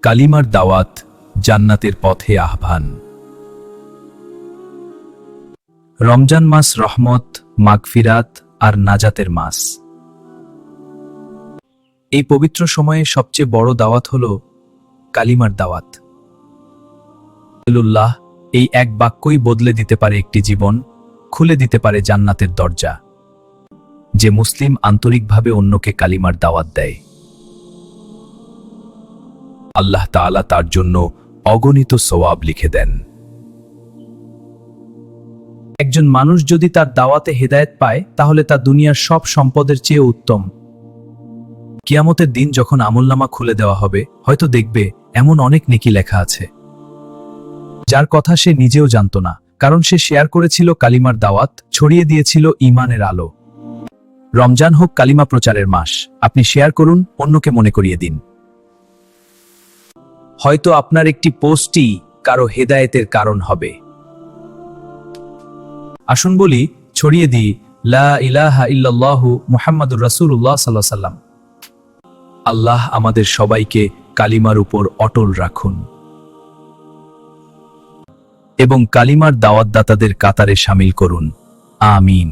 কালিমার দাওয়াত জান্নাতের পথে আহ্বান। রমজান মাস রহমত, মাগফিরাত আর নাজাতের মাস। এই পবিত্র সময়ে সবচেয়ে বড় দাওয়াত হল কালিমার দাওয়াত। আল্লাহ এই এক বাক্যই বদলে দিতে পারে একটি জীবন, খুলে দিতে পারে জান্নাতের দরজা। যে মুসলিম আন্তরিকভাবে অন্যকে কালিমার দাওয়াত দেয়, আল্লাহ তাআলা তার জন্য অগণিত সওয়াব লিখে দেন। একজন মানুষ যদি তার দাওয়াতে হেদায়েত পায়, তাহলে তা দুনিয়ার সব সম্পদের চেয়ে উত্তম। কিয়ামতের দিন যখন আমলনামা খুলে দেওয়া হবে, হয়তো দেখবে এমন অনেক নেকি লেখা আছে যার কথা সে নিজেও জানত না, কারণ সে শেয়ার করেছিল কালিমার দাওয়াত, ছড়িয়ে দিয়েছিল ঈমানের আলো। রমজান হোক কালিমা প্রচারের মাস। আপনি শেয়ার করুন, অন্যকে মনে করিয়ে দিন। হয়তো আপনার একটি পোস্টই কারো হেদায়েতের কারণ হবে। আসুন বলি, ছড়িয়ে দিই লা ইলাহা ইল্লাল্লাহু মুহাম্মাদুর রাসূলুল্লাহ সাল্লাল্লাহু আলাইহি ওয়াসাল্লাম। আল্লাহ আমাদের সবাইকে কালিমার উপর অটল রাখুন এবং কালিমার দাওয়াতদাতাদের কাতারে শামিল করুন। আমিন।